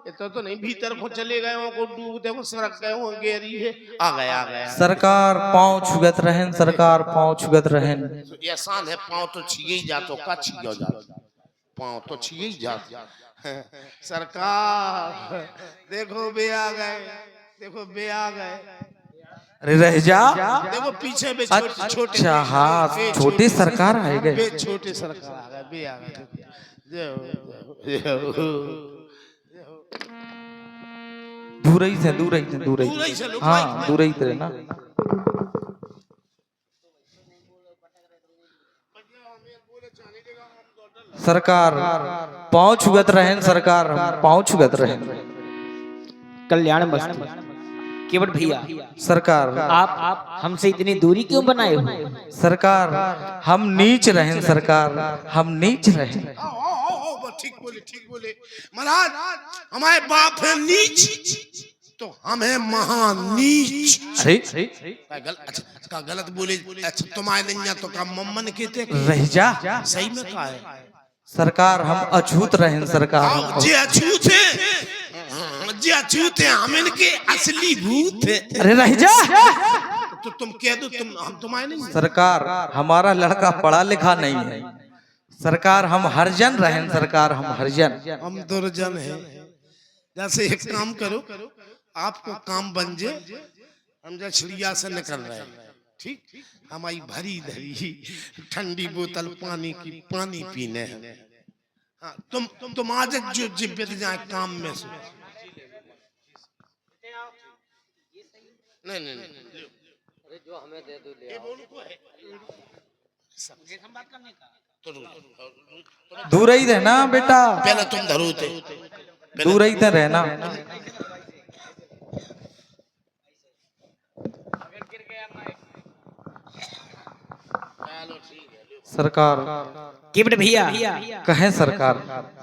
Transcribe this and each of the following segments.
तो नहीं भीतर को चले गए हो को डूब देखो सरक गए हो गेरी है आ गया सरकार पांव छुगत रहन सरकार पांव छुगत रहन ये आसान है पांव तो छिए ही जातो का छियो जातो पांव तो छिए ही जातो सरकार देखो बे आ गए अरे रह जा देखो पीछे में छोटे अच्छा हाँ छोटी सरकार आ गए छोटे सरकार आ गए बे आ गए दूर ही थे हाँ दूर ही थे ना सरकार पांव छुगत रहन सरकार पांव छुगत रहन कल्याण मस्त केवट भैया सरकार आप हमसे इतनी दूरी क्यों बनाए हो? सरकार हम नीच रहें सरकार हम नीच रहें ठीक बोले महाराज हमारे बाप है नीच तो हम है महानीच अच्छा गलत बोले अच्छा तुम्हारे नहीं तो का मम्मन कहते रह जा सही में कहा है सरकार हम अछूत रहें सरकार जी अछूत है हम इनके असली भूत है अरे रह जा तो तुम कह दो हम तुम्हारे नहीं सरकार हमारा लड़का पढ़ा लिखा नहीं है सरकार हम हरिजन रहें सरकार हम हरिजन हम दुर्जन हैं जैसे एक काम करो आपको काम बन जाए हम जा छिड़िया से निकल रहे हैं ठीक हमारी भरी धरी ठंडी बोतल पानी की पानी पीने हैं हाँ, तुम आज जो जिब्बत जाए काम में से नहीं जो हमें दे दो ले दूर ही रहना बेटा पहले तुम धरो थे दूर ही रहना सरकार केवट भैया कहें सरकार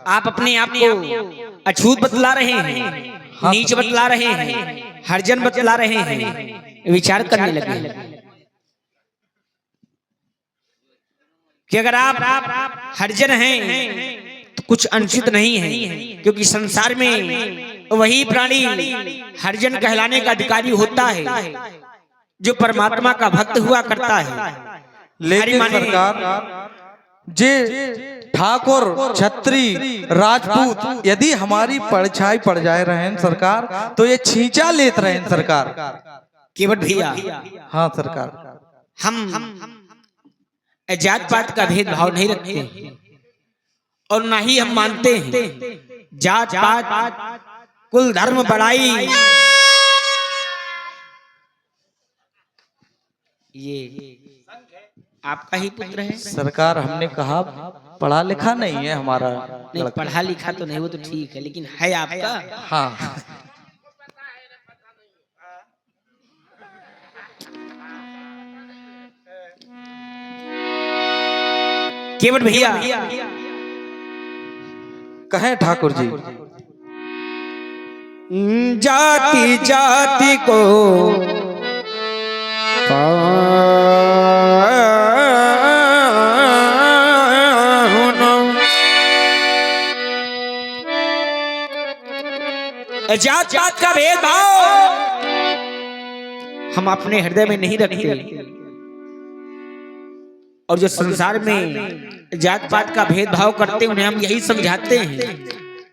आप अपने आप को अछूत बतला रहे हैं नीच बतला रहे हैं हरिजन बतला रहे हैं विचार करने लगे कि अगर आप हरिजन हैं तो कुछ अनुचित नहीं है क्योंकि संसार में वही प्राणी हरिजन कहलाने का अधिकारी होता है जो परमात्मा का भक्त हुआ करता है लेकिन सरकार जे ठाकुर छत्री राजपूत यदि हमारी परछाई पड़ जाए रहें सरकार तो ये छींचा लेत रहें सरकार केवट भैया हाँ सरकार हम जात पात का भेदभाव नहीं रखते और ना ही हम मानते हैं जात पात कुल धर्म बड़ाई ये आपका ही पुत्र है सरकार हमने कहा पढ़ा लिखा नहीं है हमारा नहीं पढ़ा लिखा तो नहीं वो तो ठीक है लेकिन है आपका हाँ केवट भैया कहें ठाकुर जी जाति जाति को जात पात का भेदभाव हम अपने हृदय में नहीं रखते और जो संसार में जात पात का भेदभाव करते उन्हें हम यही समझाते हैं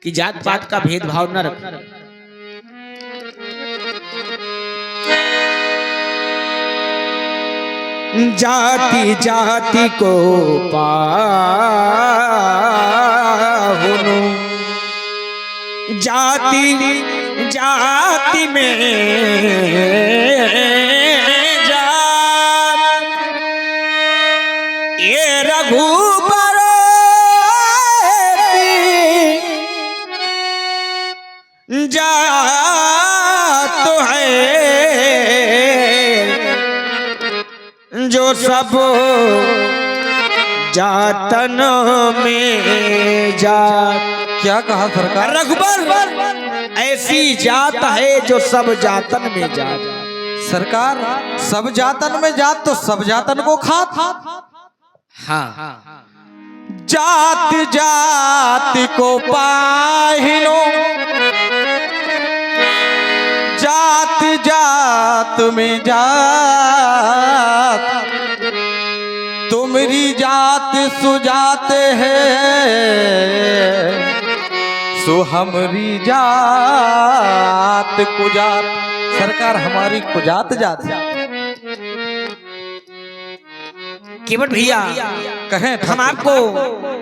कि जात पात का भेदभाव न रखें जाति जाति को पाहुनु जाति जाति में जात ये रघुबर जात तो है जो सब जातन में जात क्या कहा सरकार रघुबर ऐसी जात है जो सब जातन में जात सरकार सब जातन में जात तो सब जातन को खात हाँ जात जाति को पाहिनो जात में जात, तुम्हारी जात सुजात है, सो हमारी जात कुजात। सरकार हमारी कुजात जात है। केवट भैया कहें हम आपको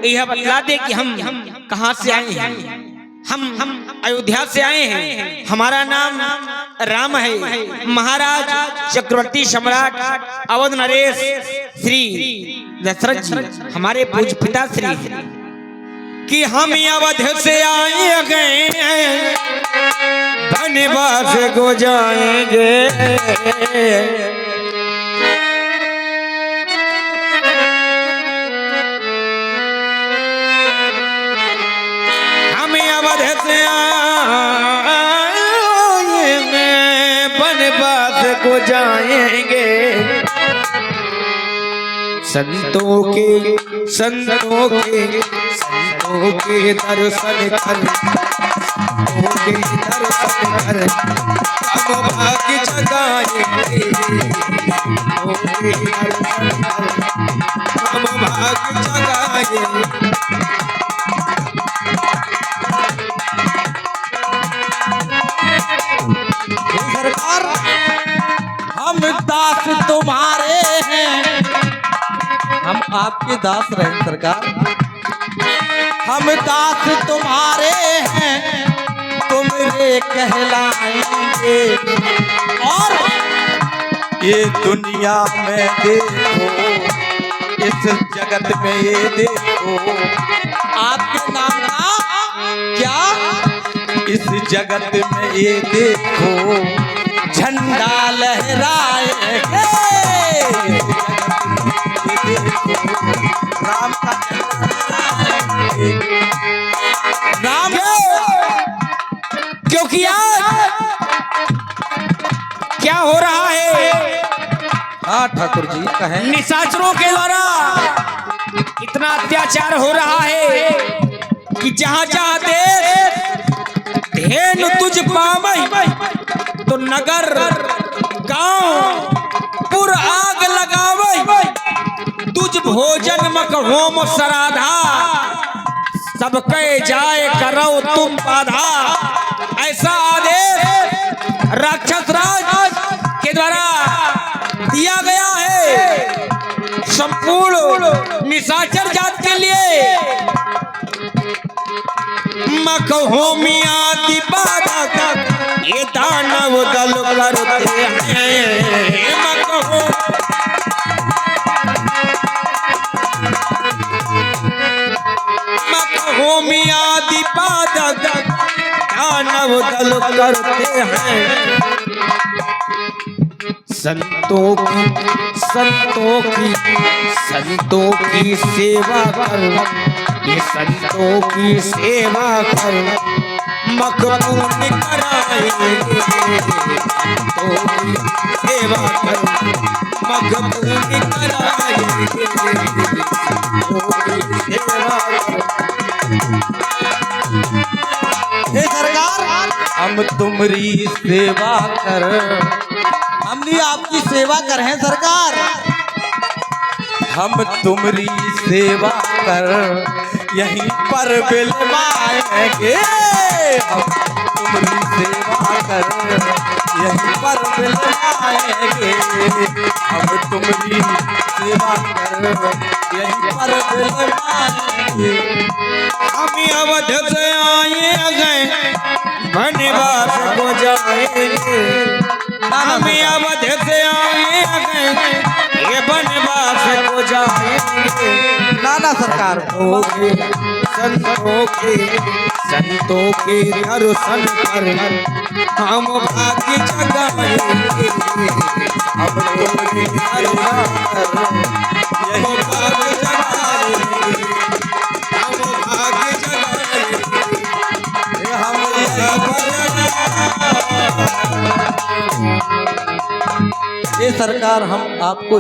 यह बतला दे कि हम कहां से आए हैं। हम अयोध्या से आए हैं। हमारा नाम राम है। महाराज चक्रवर्ती सम्राट अवध नरेश श्री दशरथ जी हमारे पूज्य पिता श्री कि हम अवध से आए गए धन्यवाद को जाएंगे। को जाएंगे संतों के दर्शन कर, संतों के दर्शन कर, हम भाग्य जगाएंगे, संतों के दर्शन कर, हम भाग्य जगाएंगे। हम दास तुम्हारे हैं, हम आपके दास रहे सरकार। हम दास तुम्हारे हैं, तुम्हारे कहलाएंगे। और ये दुनिया में देखो, इस जगत में ये देखो, आपके नाम का क्या, इस जगत में ये देखो झंडा लहराएंगे। राम का राम, क्योंकि आज क्या हो रहा है। हाँ ठाकुर जी कहें। निशाचरों के द्वारा इतना अत्याचार हो रहा है कि जहां जहां देश धेनु तुझ पावै तो नगर गांव पुर आग लगावै, तुझ भोजन मक होम सराधा, सब कह जाए करो तुम बाधा। ऐसा आदेश राक्षस राज के द्वारा दिया गया है संपूर्ण निशाचर जात के लिए। मक होमिया दीपादा ये दानव दल करते हैं। मक होमिया दीपादा दानव दल करते हैं। संतों की सेवा कर, ये संतों की सेवा कर, मकबूल कराएंगे। संतों की सेवा कर, मकबूल कराएंगे। हे सरकार हम तुम्हारी सेवा कर, हम भी आपकी सेवा कर हैं सरकार। हम तुम्हारी सेवा कर यहीं पर बिलवाएंगे। हम तुम्हारी सेवा कर यहीं पर बिलवाएंगे। हम तुम्हारी सेवा कर यहीं पर बिलवाएंगे। हम अवध से आए गए बनवास को जाएंगे। हम अवध से आए गए ये बनवास को जाएंगे। नाना सरकार संतों के दर्शन कर, हम भाग्य जगाएंगे। अब तुम्हारी सेवा कर हम भाग्य जगाएंगे। हम भाग्य जगाएंगे। हम ये सरकार हम आपको